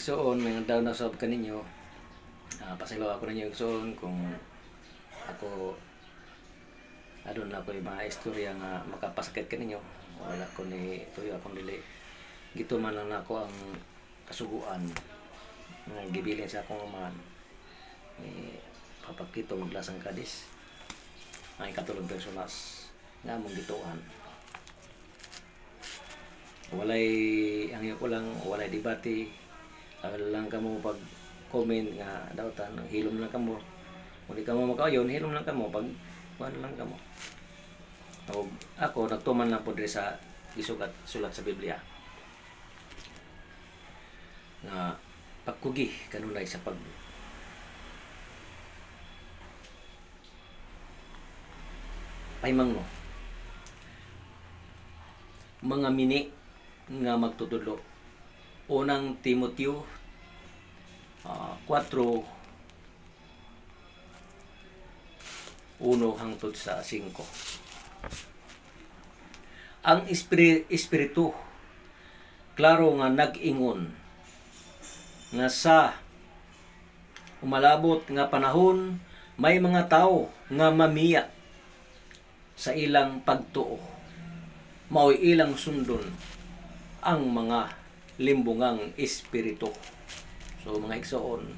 igsoon, may daw na sab kaninyo. Pasilaw ako ninyo igsoon kung ako adun na ko yung mga istorya nga makapasakit kaninyo. Wala ko ni tuyo akong dili. Gito man lang ako ang kasuguan nga gibilin sa akong man. Papakito maglasang kadis. Ay katulog personas nga mong gituan. Walay ang iyo ko lang, walay debate. Lang kamo pag comment nga dawtan hilom lang kamo. Kung di kamo makayon, hilom lang kamo pag kuan lang kamo. O ako nagtuman lang po diri sa sulat sa Biblia. Nga pagkugi kanunay sa pag pahimangno. Mga mini nga magtutudlo. Unang Timoteo 4:1 hangtod sa 5. Ang espiritu klaro nga nag-ingon nga sa umalabot nga panahon may mga tao nga mamiya sa ilang pagtuo. Mao'y ilang sundon ang mga limbungang espiritu. So mga igsoon,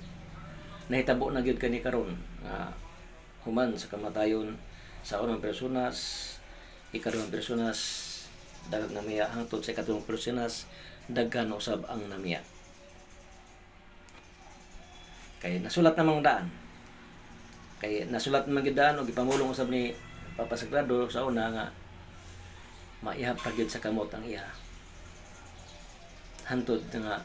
nahitabo na gyud kani karon nga human sa kamatayon sa unang personas, ikaduhang personas dagag namiya hangtod sa ikatulong personas daghan usab ang namiya. Kay nasulat namang daan. Kay nasulat namang daan og ipamulong usab ni Papa Sagrado sa una nga maihap pa gyud sa kamot ang iya. Hantod nga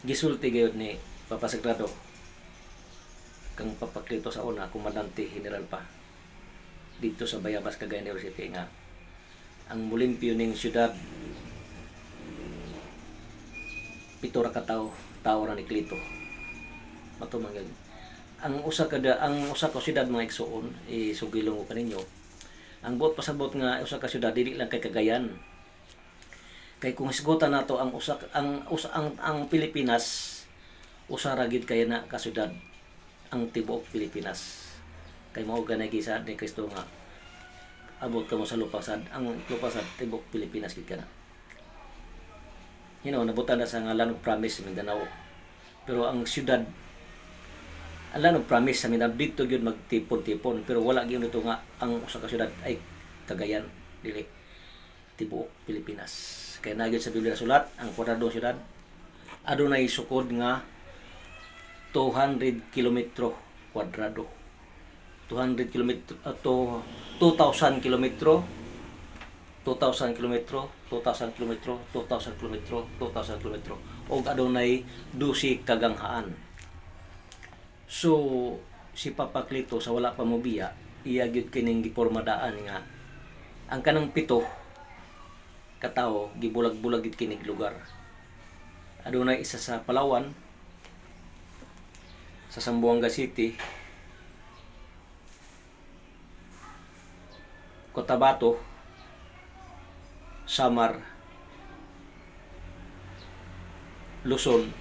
gisulti gayud ni Papa Sagrado kang papaklito sa una komandante general pa dito sa Bayabas Cagayan University nga ang mulimpyo ning syudad pito ra ka tawo ra ni Clito matumang yun. Ang usa ka syudad mga igsoon isugilong ko kaninyo ang buot pasabot nga usa ka syudad dili lang kay Cagayan. Kay kung isgutan nato ang Pilipinas usa ra gid kay na ka syudad ang tibuok Pilipinas. Kay mao ganay gisa ni Kristo nga abot kamo sa lupasad ang lupasad tibuok Pilipinas gid kana. Nabutan na sa nga Land of Promise sa Mindanao. Pero ang syudad ang Land of Promise sa Mindanao dito gyud magtipon-tipon pero wala gyud nito nga ang usa ka syudad ay Cagayan dili tibuok Pilipinas. Kaya nagyod sa Biblia sulat ang kwadradong syudad adunay sukod nga 200 kilometro kwadrado. 200 kilometro to 2,000 kilometro 2,000 kilometro 2,000 kilometro 2,000 kilometro 2,000 kilometro og adunay 12 kaganghaan. So si Papa Clito sa wala pa mobiya iya gyud kining gipormadaan nga ang kanang pito katawo gibulag-bulag gid kining lugar. Adunay isa sa Palawan, sa Zamboanga City, Cotabato, Samar, Luzon.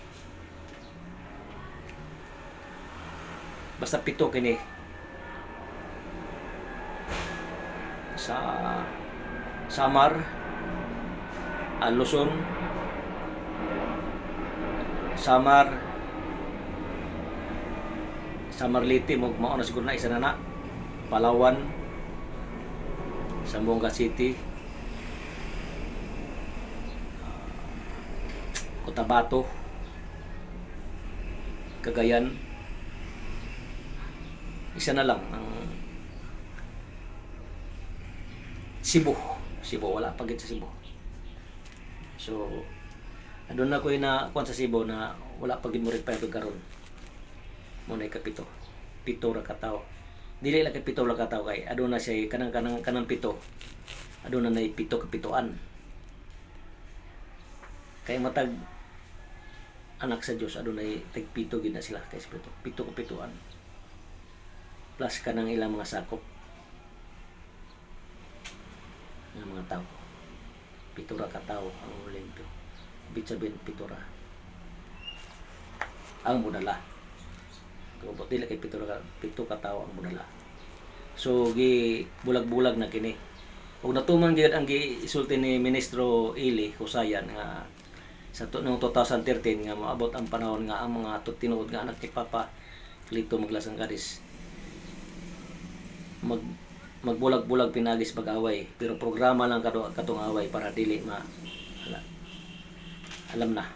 Basta pito kini sa Samar, Luzon, Samarliti mo mao na siguro na isa na Palawan, Zamboanga City, Cotabato, Cagayan. Isa na lang ang Cebu wala pa gid sa Cebu. So adun na ko na kuan sa Cebu na wala pa gid mo rin pa karon. Mo na kapito. Pito ra ka tawo. Dili lang kay pito ra ka tawo kay aduna siya kanang pito. Aduna nay pito kapitoan. Kay matag anak sa Dios adunay tagpito gid na sila kay pito kapitoan. Plus kanang ilang mga sakop ng mga tao. Pito ra ka tawo ang Olimpio. Ibig sabihin pito ra. ang modala. Kung dili kay pito ka tawo ang modala. So gi bulag-bulag na kini. Ug natuman gyud ang gisulti ni Ministro Eli Husayan nga sa noong 2013 nga moabot ang panahon nga ang mga tinuod nga anak ni Papa Lito Maglasang Kadis magbulag-bulag pinagis pag-away, pero programa lang katong away para dili alam na,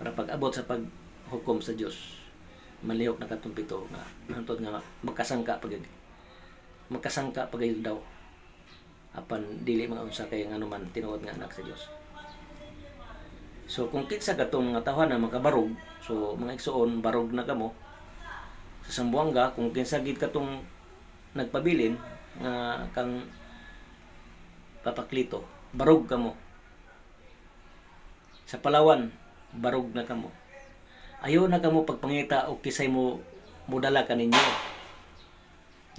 para pag-abot sa paghukom sa Dios malihok na katong pito nga hantod nga magkasangka pagay daw apan dili mga unsa kay ngano man tinuod nga anak sa Dios. So kung kitsa katong mga tawhan na makabarog, so mga igsoon barog na kamo sa Sambuanga, kung kinsa gid katong nagpabilin nga kang papaklito, barog kamo. Sa Palawan, barog na kamo. Ayaw na kamo pagpangita o kisay mo mudala kaninyo.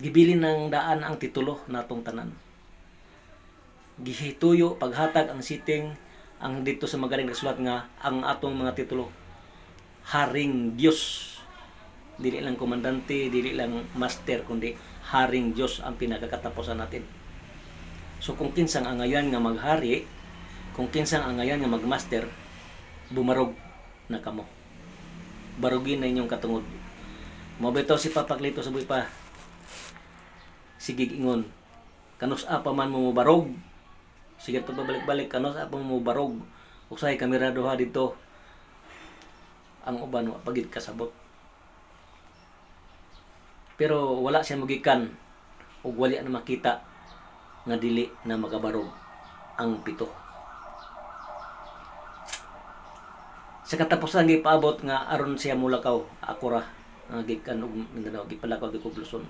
Gibilin ng daan ang titulo natong tanan. Gihituyo paghatag ang siting ang dito sa magaling nagsulat nga ang atong mga titulo Haring Diyos. Dili lang komandante, dili lang master, kundi Haring Diyos ang pinagkakatapusan natin. So kung kinsang angayan nga maghari, kung kinsang angayan nga magmaster, bumarog na kamo. Barugin na inyong katungod. Mabitaw si Papaklito sa buhay pa. Sige ingon, kanus apa man mo barog. Sige to babalik-balik, kanus apa mo barog. Usay kamera duha dito. Ang uban wa pagid kasabot. Pero wala siya mugikan ug wali na makita nga dili na magabarog ang pito. Sa katapusan gipaabot nga aron siya mulakaw akura nga gikan og Mindanao gipalakaw gyud Luzon.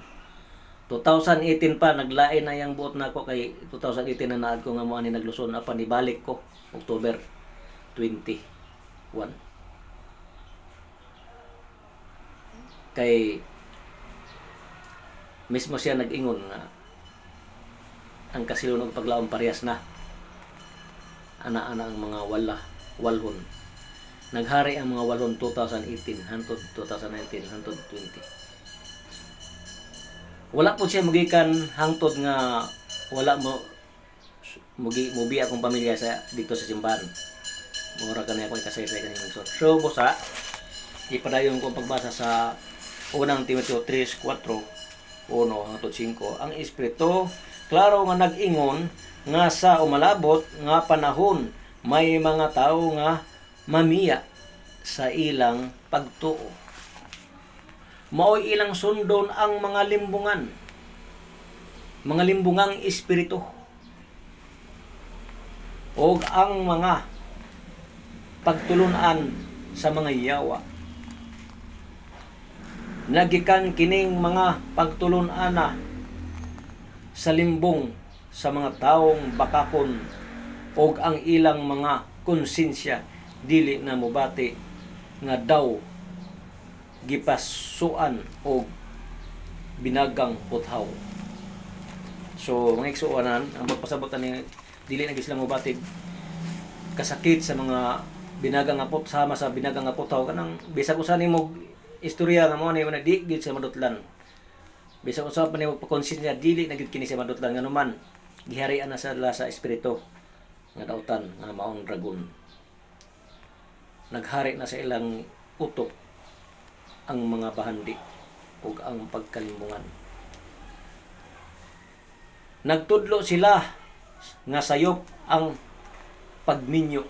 2018 pa naglain na yang buot nako kay 2018 na naad ko nga mo ani nagluson apan nibalik ko October 21. Kay mismo siya nag-ingon nga ang kasilunong paglaom parehas na ana-ana ang mga walhon. Naghari ang mga walhon 2018 hangtod 2019 hangtod 20. Wala po siya mugikan hangtod nga wala mo mubi akong pamilya sa dito sa simbahan. Mura kanay ako kasay-say kanang so. So bosa ipadayon ko pagbasa sa unang Timoteo 3:4 1 hangtod 5 ang Espiritu klaro nga nag-ingon nga sa umalabot nga panahon may mga tawo nga mamiya sa ilang pagtuo. Maoy ilang sundon ang mga limbungang espiritu o ang mga pagtulunan sa mga yawa. Nagikan kining mga pagtulunana sa limbong sa mga taong bakakon og ang ilang mga konsensya dili na mobati nga daw gipasuan og binagang puthaw. So mga igsuonan ang pagpasabotan ni dili na sila mobati kasakit sa mga binagang nga sama sa binagang nga puthaw kanang bisag usa nimo istorya nga mo ni di gid sa madutlan. Bisag usa pa nimo pagkonsensya dili na gid kini sa madutlan nganuman giharian na sa espiritu nga dautan nga maong dragon. Naghari na sa ilang utok ang mga bahandi ug ang pagkalimbungan. Nagtudlo sila nga sayop ang pagminyo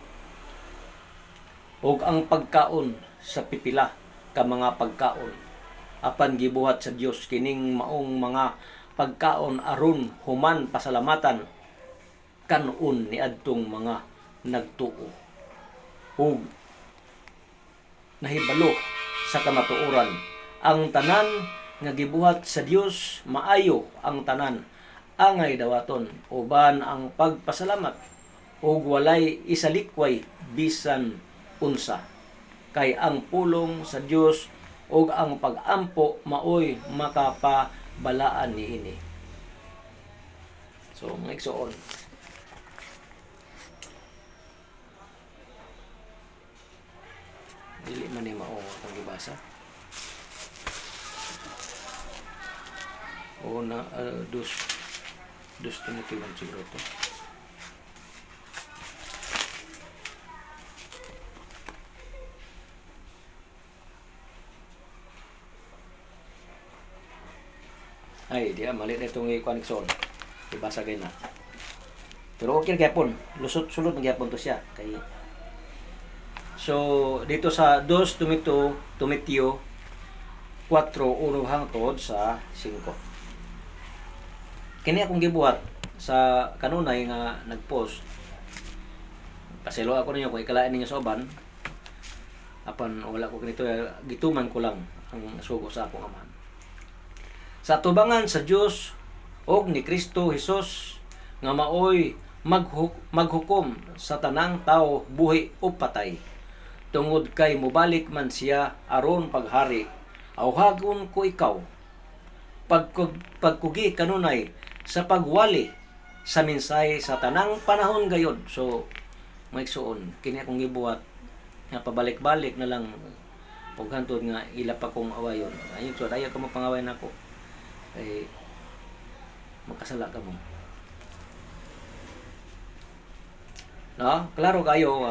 ug ang pagkaon sa pipila ka mga pagkaon apan gibuhat sa Dios kining maong mga pagkaon aron human pasalamatan kanon ni adtong mga nagtuo ug nahibalo sa kamatuoran. Ang tanan nga gibuhat sa Dios maayo ang tanan angay dawaton uban ang pagpasalamat ug walay isalikway bisan unsa kay ang pulong sa Dios ug ang pag-ampo maoy makapabalaan niini. So mga igsoon, dili man ni mao akong gibasa. O na dos Timothy 1 siguro to. Ay, dia mali na itong i-connection. Ibasa kayo na. Pero okay gyapon. Sulod ng gyapon to siya. So, dito sa 2 Timoteo 4, 1 hangtod sa 5. Kini akong gibuhat sa kanunay nga nag-post. Paselo ako ninyo kung ikalain ninyo sa uban. Apan wala ko ganito, gituman ko lang ang sugo sa akong amahan. Sa tubangan sa Dios og ni Kristo Hesus nga maoy maghukom sa tanang tao buhi o patay, tungod kay mubalik man siya aron paghari, awhagon ko ikaw pagkugi kanunay sa pagwali sa mensahe sa tanang panahon gayod. So maigsuon kini akong gibuhat nga pabalik-balik na lang paghantod nga ila pa kong awayon. Ayun, so ayaw ka mapangaway nako. Ay makasala ka mo. No, klaro kayo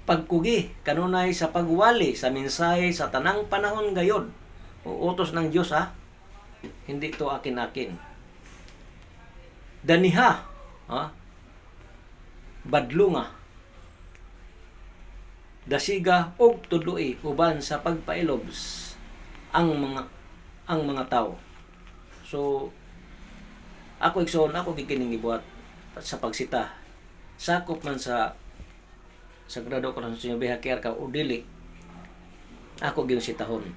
pagkugi kanunay sa pagwali sa mensahe sa tanang panahon gayod. Utos ng Diyos hindi to akin-akin. Daniha, badlunga, dasiga og tudloi uban sa pagpailob ang mga tao. So ako gikining gibuhat sa pagsita. Sakop man sa Sagrado Corazon Behakir ka o dili, ako gyud sitahon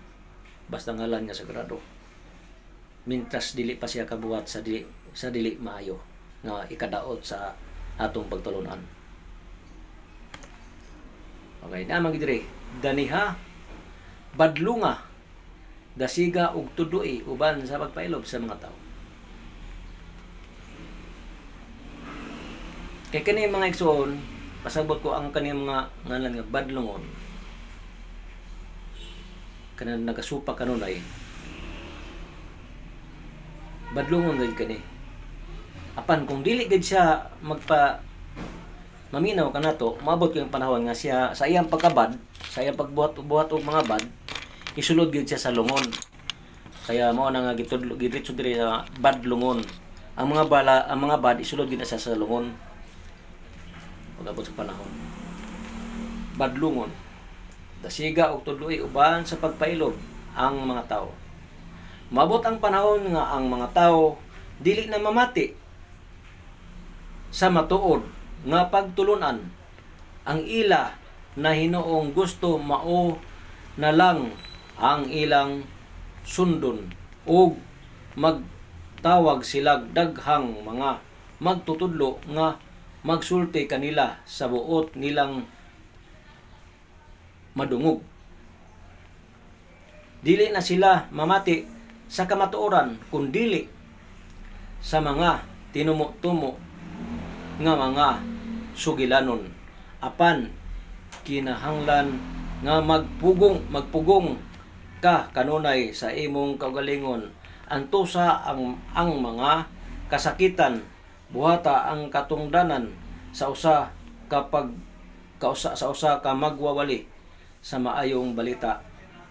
basta ngalan nga sagrado. Mintras dili pa siya kabuhat sa dili maayo nga ikadaot sa atong pagtulunan. Okay, naman gid daniha, badlunga, dasiga ug tudloi uban sa pagpailob sa mga tao. Kay kani mga igsoon, pasabot ko ang kani mga ngalan nga badlungon. Kana nagasupa kanunay. Badlungon gid kani. Apan kung dili gid siya maminaw kanato, maabot ko yung panahon nga siya sa iyang pagkabad, sa iyang pagbuhat og mga bad, isulod gyud siya sa lungon. Kaya mao na nga gidritso diri sa badlungon. Ang mga bad isulod gyud siya sa lungon. Pagabot sa panahon. Badlungon, dasiga og tudloi uban sa pagpailob ang mga tao. Maabot ang panahon nga ang mga tao dili na mamati sa matuod nga pagtulunan. Ang ila na hinuong gusto mao na lang ang ilang sundon ug magtawag silag daghang mga magtutudlo nga magsulti kanila sa buot nilang madungog. Dili na sila mamati sa kamatuoran kundili sa mga tinumo-tumo nga mga sugilanon. Apan kinahanglan nga magpugong ka kanunay sa imong kaugalingon, antusa ang mga kasakitan, buhata ang katungdanan sa usa ka magwawali sa maayong balita,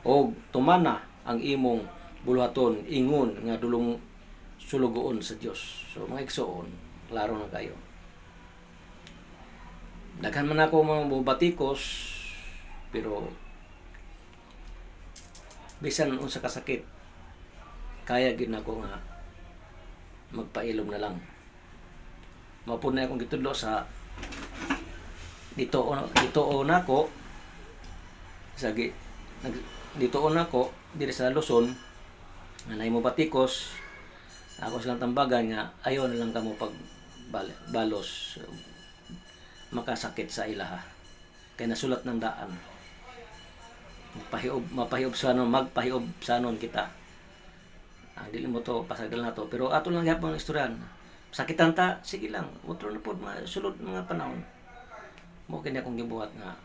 og tumana ang imong buluhaton ingon nga dulong sulugoon sa Dios. So mga igsoon, klaro na kayo. Daghan man ako mga batikos, pero bisan unsa kasakit, kaya gid nako nga magpailom na lang. Mapun na akong gitudlo sa dito nako diri sa Luzon nga nahimo batikos. Ako silang tambagan nga ayo na lang kamo pag balos makasakit sa ilaha kay nasulat ng daan. Magpahiob sanon kita. Ang dili mo to pasagal na to, pero ato lang gyapon ang istoryan. Sakitan ta, sige lang. Utro na pod sulod mga panahon. Mo kini akong gibuhat nga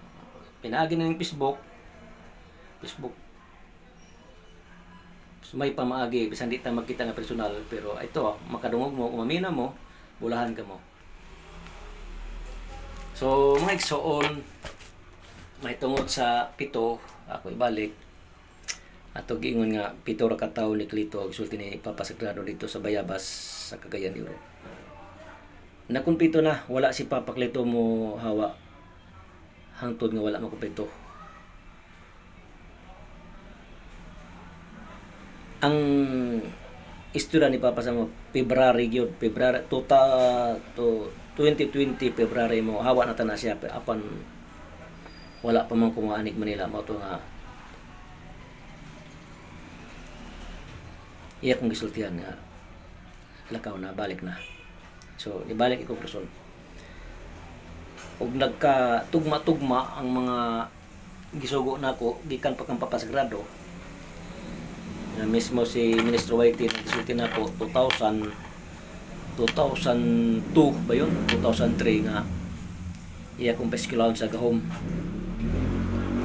pinaagi na ng Facebook. So, may pamaagi, bisan di ta magkita nga personal, pero ito, makadungog mo, umamina mo, bulahan ka mo. So, mga igsoon, may tungod sa pito, ako ibalik, ato giingon nga, pito ra ka tawo ni Clito, gisulti ni Papa Sagrado dito sa Bayabas, sa Cagayan de Oro. Nakumpito na, wala si Papa Clito mo hawa, hangtod nga wala makumpito. Ang istorya ni Papa sa mo February gyud, February 2020 February mo hawa na tanan siya apan wala pa man kumaanig Manila mo to nga iya kong gisultihan nga lakaw na balik na. So ibalik ko person. Og nagka tugma-tugma ang mga gisugo nako gikan pa kang Papa Sagrado. Na mismo si Ministro Whitey nagsulti na po 2002 ba yun? 2003 nga iya kong peskilaon sa gahom.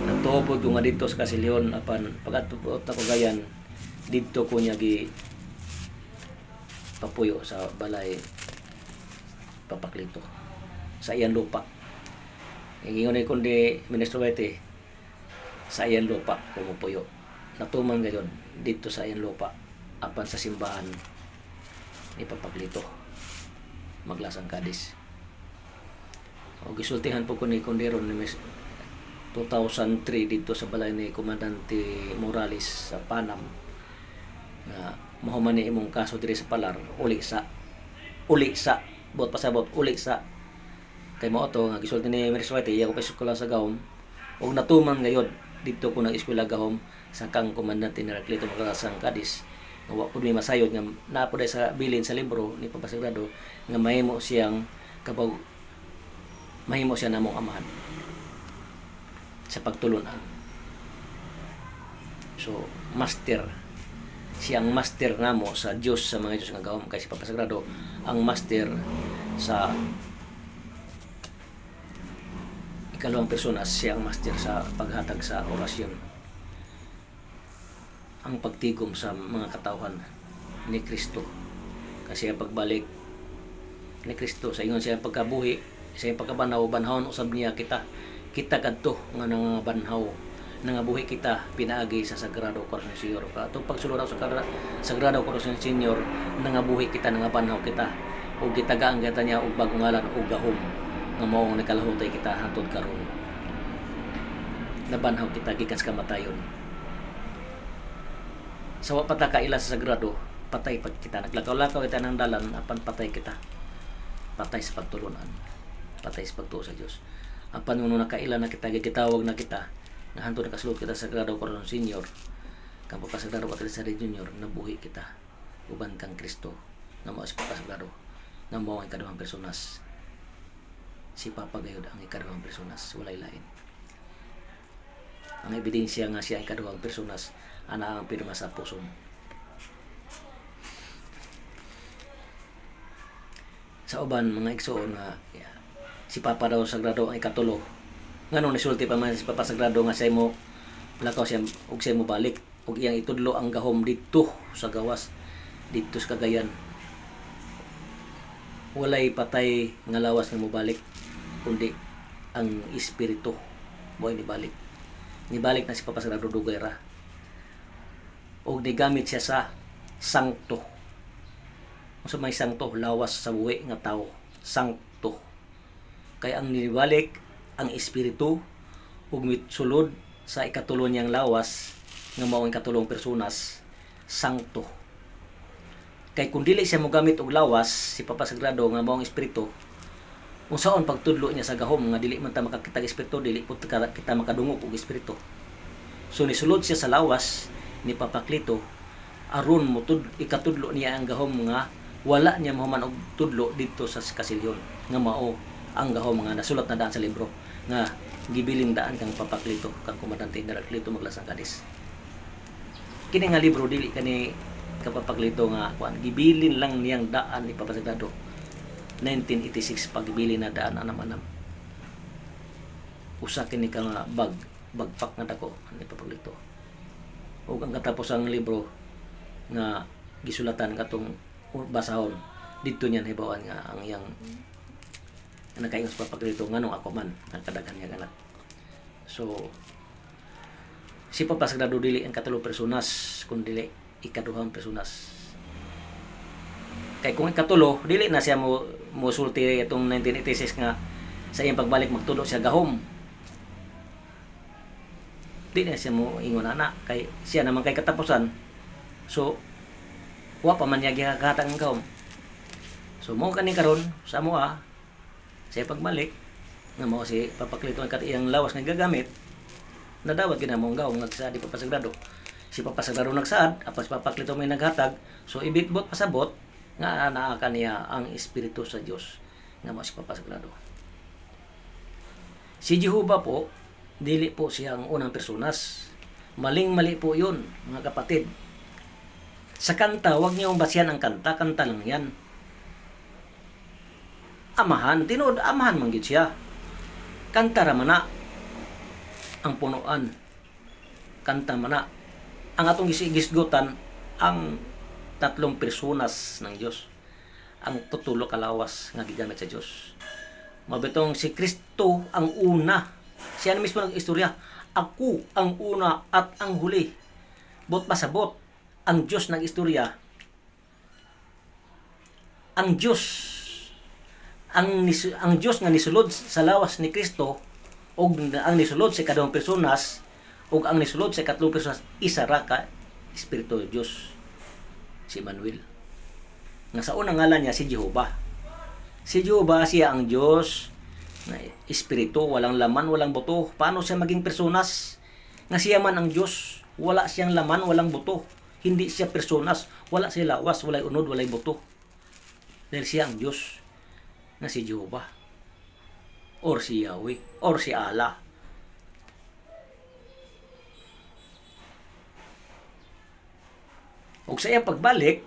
Nagtuhopod ko nga dito sa Casilyon apan pag-atupot na Cagayan dito ko niya gi papuyo sa balay Papa Clito sa iyang lupa. Ingon ni kundi Ministro Whitey sa iyang lupa kumupuyo. Natuman gayon dito sa iyang lupa apan sa simbahan ni Papa Clito Maglasang Cadiz. O gisultihan po ko ni Conderon ni 2003 dito sa balay ni Komandante Morales sa Panam na mahuman ni imong kaso diri sa Palar uli sa bot pasabot uli sa kay mo to nga gisulti ni Ministro Whitey iya ko pa eskwela sa Gahom og natuman gayon dito ko nag-eskwela Gahom sa kang Komandante ni Clito Maglasang Cadiz nga wa pud may masayod nga naapod sa bilin sa libro ni Papa Sagrado nga mahimo siyang kapag mahimo siya namong amahan sa pagtulunan. So master siyang master namo sa Dios sa mga Dios nga Gahom kay si Papa Sagrado ang master sa ikalawang persona, siyang master sa paghatag sa orasyon, ang pagtigom sa mga katawhan ni Kristo. Kasi ang pagbalik ni Kristo sa ingon siya pagkabuhi, sa iyang pagkabanhaw, banhawon usab niya kita kadto nga nangabanhaw, nangabuhi kita pinaagi sa Sagrado Corazon Senior. Atong pagsulod sa Sagrado Corazon Senior, nangabuhi kita, nangabanhaw kita, ug gitagaan kita niya og bagong ngalan og gahom nga mao nga nakalahutay kita hangtod karon. Nabanhaw kita gikan sa kamatayon. Sa wa pata kaila sa Sagrado, patay pag kita. Naglakaw-lakaw kita ng dalan apan patay kita. Patay sa pagtulunan. Patay sa pagtuo sa Dios. Apan uno nakaila na kita, gitawag na kita nga hangtod nakasulod kita sa Sagrado Corazon Senior. Kang Papa Sagrado Patrisari Junior, nabuhi kita uban kang Kristo nga mao si Papa Sagrado, nga mao ang ikaduhang personas. Si Papa gayud ang ikaduhang personas, walay lain. Ang ebidensya nga siya ikaduhang personas ana ang pirma sa puso. Sa uban mga igsoon nga si Papa daw Sagrado ang ikatulo. Ngano nisulti pa man si Papa Sagrado nga siya mo lakaw siya ug siya mo balik ug iyang itudlo ang gahom dito sa gawas dito sa Cagayan. Walay patay nga lawas nga mo balik kundi ang espiritu mo nibalik. Nibalik na si Papa Sagrado dugay ra. Og nigamit siya sa sangto. Unsa may sangto? Lawas sa buhi nga tawo. Sangto. Kay ang nibalik ang espiritu ug mitsulod sa ikatulo niyang lawas nga mao ang katulong personas, sangto. Kay kung dili siya mogamit og lawas si Papa Sagrado nga mao ang espiritu, unsaon pagtudlo niya sa gahom nga dili man ta makakita og espiritu, dili pud kita makadungog og espiritu. So nisulod siya sa lawas ni Papa Clito aron mo ikatudlo niya ang gahom nga wala niya mahuman og tudlo dito sa Casilyon nga mao ang gahom nga nasulat na daan sa libro nga gibiling daan kang Papa Clito, kang Komandante General Clito Maglasang Cadiz. Kini nga libro dili kani ka Papa Clito nga kuan gibilin lang niyang daan ni Papa Sagrado 1986 pagbilin na daan anam-anam. usa kini ka nga bagpak nga dako ani papaglito. Ug ang katapusang libro nga gisulatan katong basahon didto niya hibawan nga ang iyang nakaingon sa papaglito nganong ako man ang kadaghan nga anak. So si Papa Sagrado dili ang katulo personas kundi ikaduhang personas. Kay kung ikatulo dili na siya mo sulti itong 1986 nga sa iyang pagbalik magtulo siya gahom. Di na siya mo ingon ana kay siya naman kay katapusan. So wa pa man niya gihatag ang gahom. So mo kani karon sa moa sa pagbalik nga mo si papaklito ang katiyang lawas nga gagamit nadawat gina mo ang gahom nga sa di Papa Sagrado. Si Papa Sagrado nagsaad apas papaklito may naghatag so ibitbot pasabot nga naa kaniya ang espiritu sa Dios nga mo si Papa Sagrado. Si Jehovah po dili po siya ang unang personas. Maling-mali po 'yun, mga kapatid. Sa kanta, wag niyo basihan ang kanta, kanta lang 'yan. Amahan, tinuod amahan man gid siya. Kanta ra man na ang punuan. Kanta man na ang atong gisgutan ang tatlong personas ng Dios. Ang tutulo kalawas nga gigamit sa Dios. Mabitong si Kristo ang una. Siya na mismo nag-istorya. Ako ang una at ang huli. Bot pasabot. Ang Diyos nag-istorya. Ang Diyos. Ang Diyos nga nisulod sa lawas ni Kristo o ang nisulod sa kadawang personas o ang nisulod sa katlong personas isa ra ka Espiritu ng Diyos. Si Emmanuel. Nga sa unang ngalan niya si Jehovah. Si Jehovah siya ang Diyos na espiritu, walang laman, walang buto. Paano siya maging personas? Nga siya man ang Diyos, wala siyang laman, walang buto. Hindi siya personas, wala siya lawas, walay unod, walay buto. Dahil siya ang Diyos na si Jehovah or si Yahweh or si Allah. Ug sa iyang pagbalik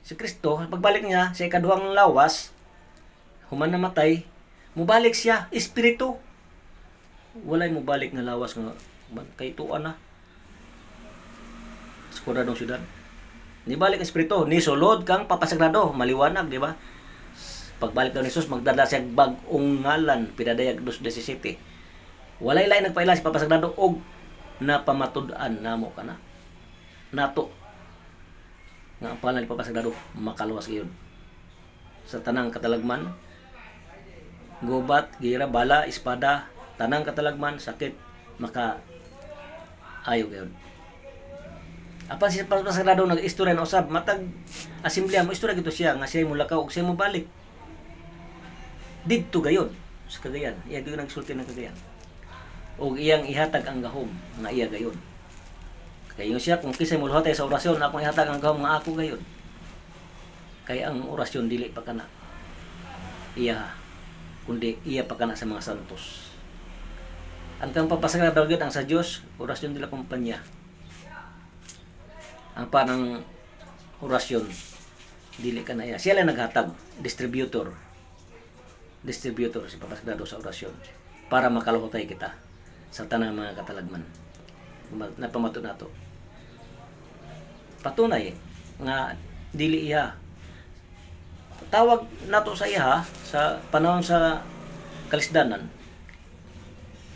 si Kristo, pagbalik niya sa ikaduhang lawas, human namatay, mubalik siya, espiritu. Walay mubalik nga lawas nga kay tuan na. Sa kuradong syudad. Nibalik ang espiritu, ni sulod kang Papa Sagrado, maliwanag, di ba? Pagbalik daw ni Jesus, magdala siya bag-ong ngalan, Pinadayag 2:17. Walay lain nagpaila si Papa Sagrado og napamatud-an namo kana. Nato nga ang pangalan ni Papa Sagrado makaluwas gyud sa tanang katalagman, gubat, gira, bala, espada, tanang katalagman, sakit, maka ayo gyud. Apan si Papa Sagrado nag-istorya na usab matag asemblea mo istorya gito siya nga siya mulakaw og siya mo balik didto gayon sa Cagayan. Iya gyud nagsulti ng Cagayan og iyang ihatag ang gahom nga iya gayon. Kayo siya kung kisay mo luhatay sa orasyon ako ihatag ang gahom nga ako gayon. Kay ang orasyon dili pa kana iya kundi iya pa kana sa mga santos. Ang kang Papa Sagrado gyud ang sa Dios orasyon dila kumpanya. Ang panang orasyon dili ka na iya. Siya lang naghatag, distributor si Papa Sagrado sa orasyon para makaluhotay kita sa tanang mga katalagman na pamatud nato. Patunay nga dili iya tawag nato sa iya sa panahon sa kalisdanan.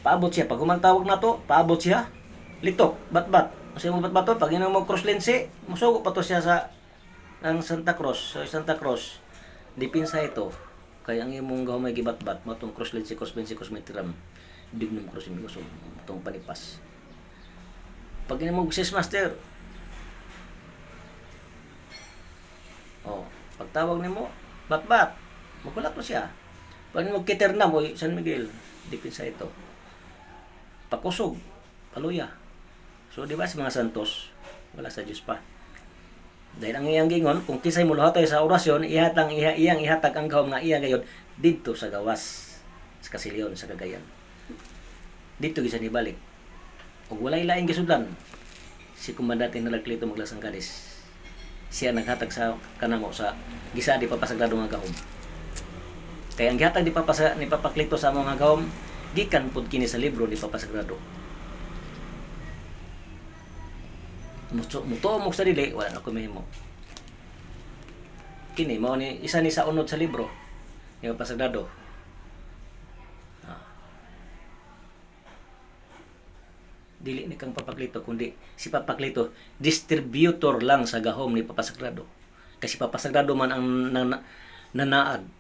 Paabot siya pag humantawag nato, paabot siya litok, batbat. Kasi mo batbaton pag ina mo cross lense, musugo pa to siya sa ang Santa Cruz, sa Santa Cruz. Dipinsa ito. Kaya ang imong gahumay gibatbat mo tong cross lense, cross metram. Dignum cross mi so tong panipas. Pag ina mo sis master. Oh, pagtawag nimo batbat. Makulat mo siya. Pag mo kiterna mo San Miguel, dipinsa ito. Pakusog, paluya. So, di ba sa mga santos, wala sa Diyos pa. Dahil ang iyang gingon, kung kisay mo luhatay sa orasyon, iyang ihatag ang gahom nga iya gayon dito sa gawas, sa Kasilyon, sa Cagayan. Dito gisa nibalik. Ug walay laing gisudlan, si Komandante Nalagklito Maglasang Cadiz. Siya naghatag sa kanamo sa gisa di Papa Sagrado nga gahom. Kaya ang gihatag ni Papa Clito sa mga gahom gikan pud kini sa libro ni Papa Sagrado. Muto mo sa dili wala na ko mahimo. Kini mao ni isa ni sa unod sa libro ni Papa Sagrado. Dili ni kang Papa Clito kundi si Papa Clito distributor lang sa gahom ni Papa Sagrado. Kasi Papa Sagrado man ang nanaad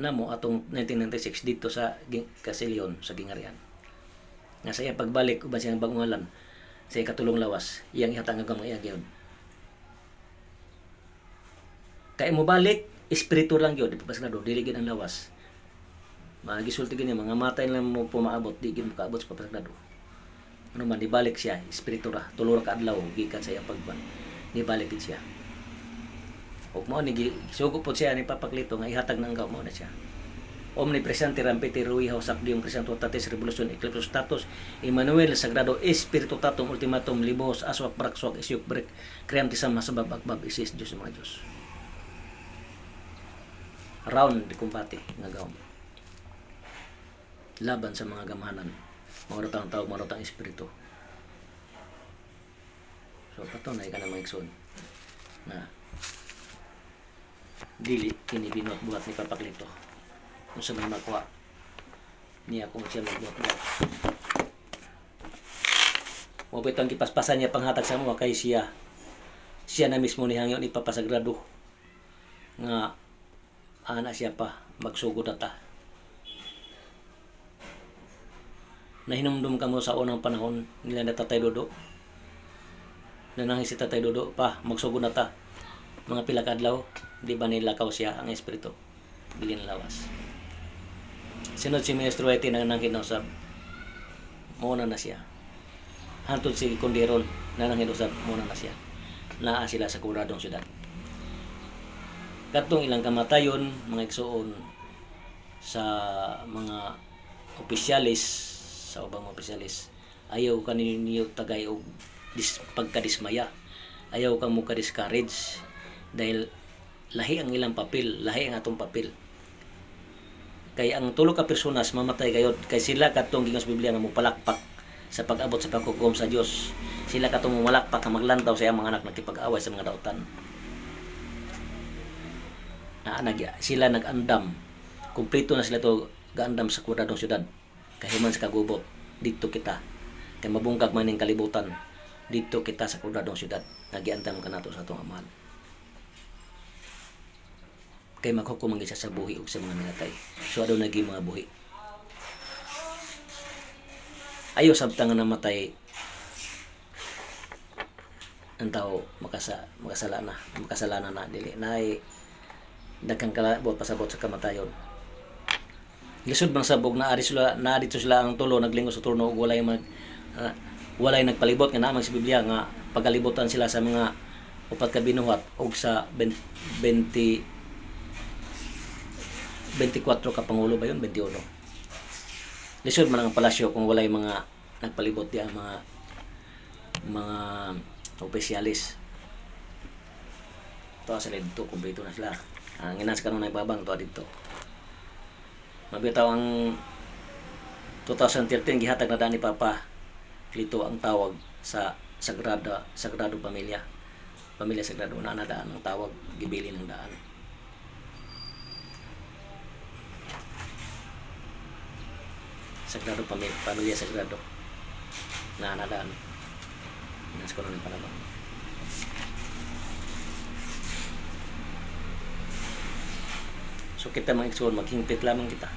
namo atong 1996 dito sa Casilyon sa Gingarian. Nga sa iya pagbalik uban siyang bagungalan sa ikatulong lawas, iyang ihatag nga gamay gyud. Kay mo balik espiritu lang gyud Papa Sagrado, dili gyud ang lawas. Magisulti gini mga matay lang mo pumaabot, di gyud mo kaabot sa Papa Sagrado. Ano man dibalik siya, espiritu ra, tulo ra ka adlaw gikan sa iya pagban. Dibalik gid siya. Ug mao ni gisugo po siya ni Papa Clito nga ihatag nang gaw mao na siya. Omnipresente rampete rui hausak dium Crisanto tatis revolution eclipsus status Emmanuel Sagrado Espiritu tatum ultimatum libos aswak brakswak isyuk brek kream tisam masabab akbab isis Diyos mga Diyos. Round di kumbate nga gawm. Laban sa mga gamahanan. Mga tawag tawag mga tawag espiritu. So patunay ka na mga ikson na dili kini binot buhat ni Papa Clito. Kung sa mga makuha niya kung siya magbuhat-buhat. Mabit ang kipaspasan niya panghatag sa mga kay siya na mismo ni hangyo ni Papa Sagrado nga ana siya pa magsugod na ta. Nahinumdum ka mo sa unang panahon nila na Tatay Dodo. Nanangis si Tatay Dodo pa magsugod na ta. Mga pila ka adlaw, di ba nilakaw siya ang espiritu? Bilin lawas. Sunod si Ministro Whitey na nangkinusab. Muna na siya. Hantod si Kundiron na nangkinusab. Muna na siya. Naa sila sa kuradong syudad. Katong ilang kamatayon, mga igsuon sa mga opisyalis, sa ubang opisyalis, ayaw ka ninyo tagay o pagkadismaya. Ayaw ka mo ka-discourage dahil lahi ang ilang papel, lahi ang atong papel. Kay ang tulo ka personas mamatay gayud kay sila katong gingon sa Biblia nga mopalakpak sa pag-abot sa paghukom sa Dios. Sila katong malakpak nga maglantaw sa iyang mga anak nakipag-away sa mga dautan. Sila nag-andam. Kumpleto na sila to gaandam sa kuradong syudad. Kahiman sa kagubot dito kita. Kay mabungkag man ning kalibutan dito kita sa kuradong syudad. Nagiandam kanato sa atong amahan. Kay maghukom ang isa sa buhi ug sa mga minatay. So adto nagi mga buhi. Ayo sabta nga namatay ang tao makasalanan na dili naay daghang kalabot pasabot sa kamatayon. Lisod bang sabog na dito sila ang tulo naglingos sa turno ug walay nagpalibot nga namang sa Biblia nga pagalibutan sila sa mga upat ka binuhat ug sa 24 ka pangulo ba yun? 21. Lisod man ang palasyo kung walay mga nagpalibot diya mga opisyalis. Ito sila dito, kumpleto na sila. Ang inas kanong naibabang ito dito. Mabitaw ang 2013 gihatag na daan ni Papa Clito ang tawag sa Sagrado Pamilya. Pamilya Sagrado na nadaan ang tawag, gibili ng daan. Sagrado Pamilya Sagrado na nadaan. Inas ko na ng panabang. So kita mga igsoon, maghingpit lamang kita.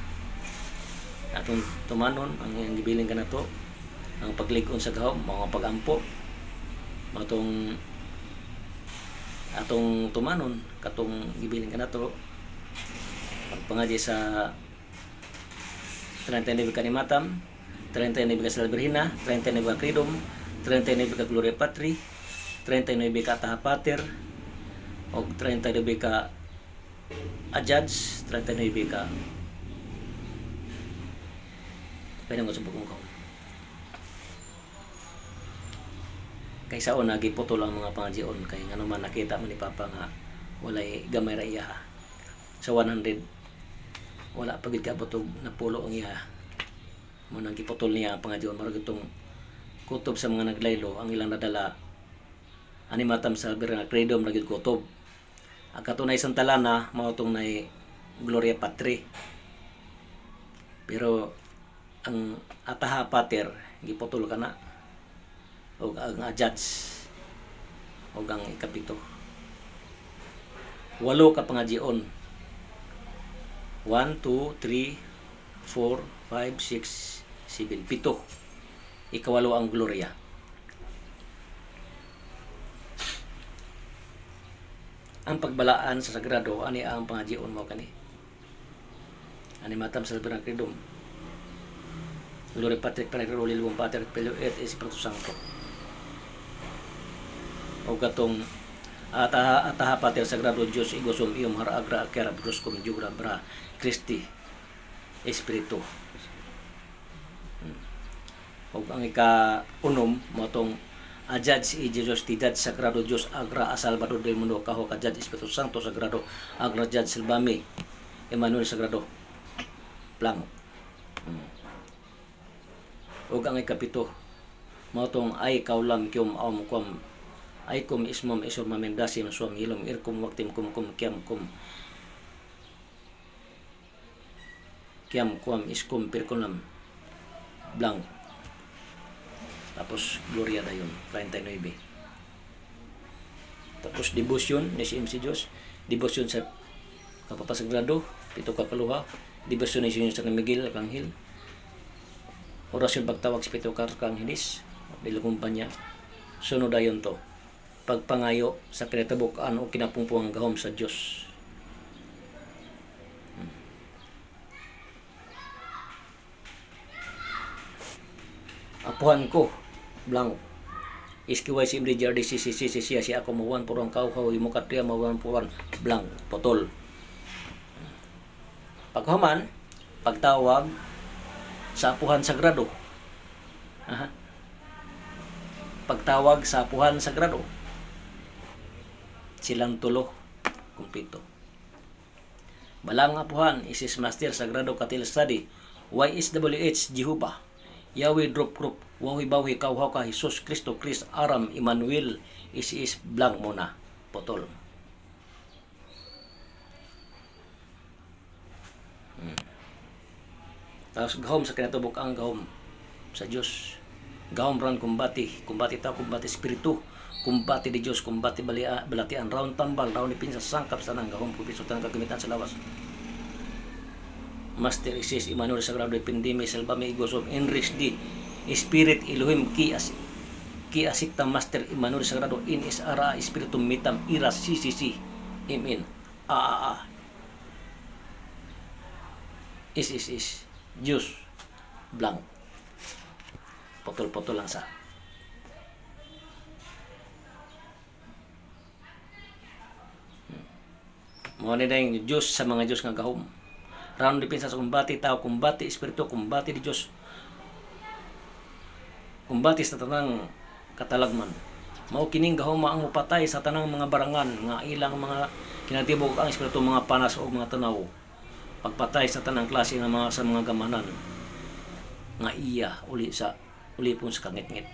Atong tumanon, ang gibiling ka na to, ang paglikon sa gahom, mga pagampo, atong tumanon, katong gibiling ka na to, pagpangadya sa 39 ka ni Matam, 39 ka sa Alberhina, 39 ka Credom, 39 ka Gloria Patri, 39 ka Taha Pater, o 39 ka Adjudge, 39 ka pwede mo subok mo ko. Kaysa una, giputol ang mga pangadyon, kaya nga naman nakita mo ni Papa nga walay gamay ra iya. sa 100 wala pa gid kaabot og napulo ang iya mo nang giputol niya ang pangadion murag itong kutob sa mga naglaylo ang ilang nadala ani matam sa birang credo na gid kutob ang katunay santalana mao tong nay Gloria Patri pero ang ataha pater giputol kana og ang judge og ang ikapito 8 ka pangadyon 1, 2, 3, 4, 5, 6, 7, 7 ikawalo ang Gloria. Ang pagbalaan sa sagrado ani ang pangadyon mo kani ani matam sa birang credo Gloria Patri Panagro Lilwong Pater Filio et Espiritu Santo o gatong ataha Pater Sagrado Dios igosum ium har agra akera bruskum jugra bra Christi Espiritu o ang ika-unom motong Adjudge i Jesus tidad Sagrado Dios agra a Salvador del mundo kaho kajad Espiritu Santo Sagrado agra jad silbami Emmanuel Sagrado Blanc ug ang ikapito motong ay kaulam kyum aum kum ay kum ismom isor mamendasim suam ilum irkum waktim kum kiam kum kiam kum iskum pirkunam Blanc tapos Gloria dayon 39 tapos devotion ni si MC Dios devotion sa Kapapasagrado pito ka kaluha devotion ni San Miguel Arkanghel orasyon pagtawag sa pito ka Arkangelis bilukumpanya sunod dayon to pagpangayo sa kinatabukan o kinapungpuang gahom sa Dios apuhan ko Blanc iskiway si Imri Jardi si ako mawan purang kauhaw imukatria mawan puran Blanc potol paghuman pagtawag sa apuhan sagrado pagtawag sa apuhan sagrado silang tulo kumpleto balang apuhan isis master sagrado katil study YSWH Jehovah Yahweh drop group wawi bawi kauhaw ka Jesus Kristo Chris Aram Emmanuel is Blanc muna potol tapos gahom sa kinatubok ang gahom sa Diyos gahom ran kumbati ta kumbati espiritu kumbati di Diyos kumbati balatian raon tambal raon ipin sa sangkap sa nang gahom kupiso tanang kagamitan sa lawas Master Isis Emmanuel Sagrado Epindimi Salbami Igosom Enrich di Spirit Elohim ki asikta Master Emmanuel Sagrado in is ara Spiritum mitam iras sisi imin is Diyos Blanc potol lang sa mo ni dayong Diyos sa mga Diyos nga gahom raon depensa sa kumbati tao kumbati espiritu kumbati di Dios kumbati sa tanang katalagman mao kining gahuma ang mupatay sa tanang mga barangan nga ilang mga kinatibok ang espiritu mga panas o mga tanaw pagpatay sa tanang klase nga mga sa mga gamanan nga iya uli pun sa kangit-ngit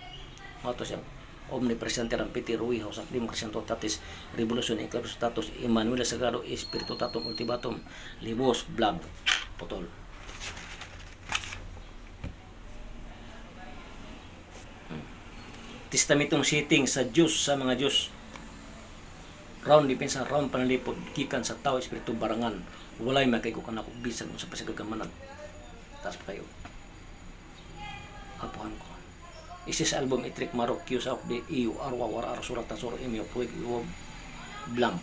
mao to siyang omnipresente rampiti ruiho sa demokrasya tatis revolusyon iklapso status Emmanuel Sagrado Espiritu Tatum Ultimatum Libos Blanc potol testamentong sitting sa Diyos sa mga Diyos round depensa round panalipod gikan sa tao espiritu barangan walay makayko kanako bisan sa pasigagamanan taas pa kayo apuhan ko isis album itrik marok Qs of the EU arwa warar surat tasor emyo puig Blanc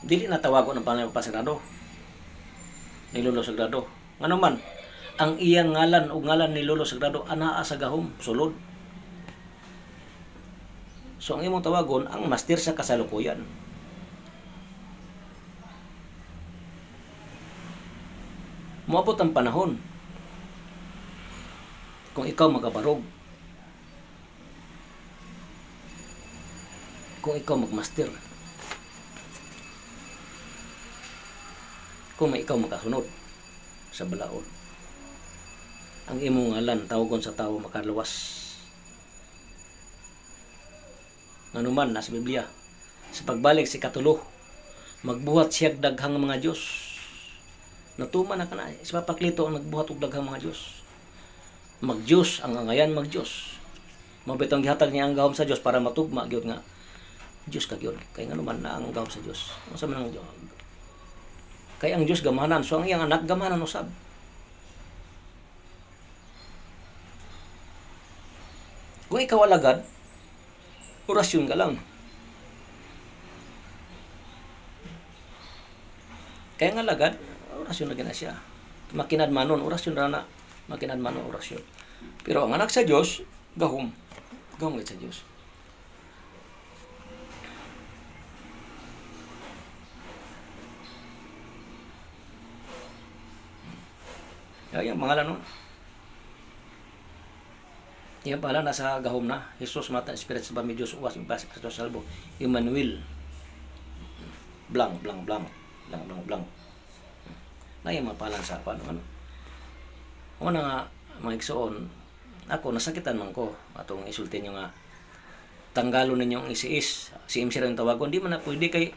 dili na tawago ng pangalan pasagrado ni Lolo Sagrado ngano man ang iyang ngalan o ngalan ni Lolo Sagrado anaa sa gahom sulod so ang imong tawagon ang master sa kasalukuyan moabot ang panahon kung ikaw magabarog kung ikaw magmaster kung may ikaw makasunod sa balaod. Ang imong ngalan tawgon sa tawo makaluwas. Nganuman nasa Biblia, sa pagbalik si katulo, magbuhat siya daghang mga Dios. Natuman na kana, si Papaklito ang nagbuhat og daghang mga Dios. Mag-Dios ang angayan mag-Dios. Mabitong gihatag niya ang gahom sa Dios para matugma gyud nga Dios ka gyud. Kay nganuman na ang gahom sa Dios. Unsa man ang Dios? Kay ang Dios gamahanan, so ang iyang anak gamahanan usab. Kung ikaw alagad, orasyon ka lang. Kaya nga alagad, orasyon na gina siya. Makinadmanon, orasyon na na. Makinadmanon, orasyon. Pero ang anak sa Diyos, gahom. Gahom sa Diyos. Yung pangalan nun. Yan pala, nasa gahom na. Jesus, mata, Spirit sa bami Diyos, uwas, yung pasik sa salbo. Emmanuel. Blank. Na yung mapalan sa paano. Una nga, mga igsoon, ako, nasakitan man ko. Atong isultin nyo nga, tanggalo ninyong isiis. Si MC rin tawagon. Di man na pwede kay,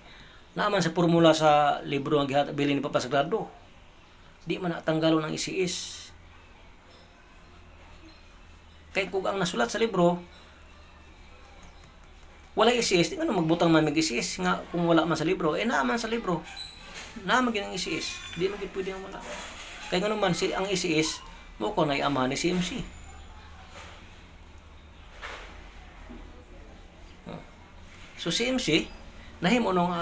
naaman sa formula sa libro ang bilin ni Papa Sagrado. Di man na tanggalo ng isiis. Kay kung ang nasulat sa libro, wala isiis, di ano magbutang man mag-isiis nga kung wala man sa libro, naaman sa libro. Naaman ang isiis, di man pwede nga wala. Kaya nga naman, ang isiis, mo ko na i-amahan ni si MC. So si MC, nahimo nung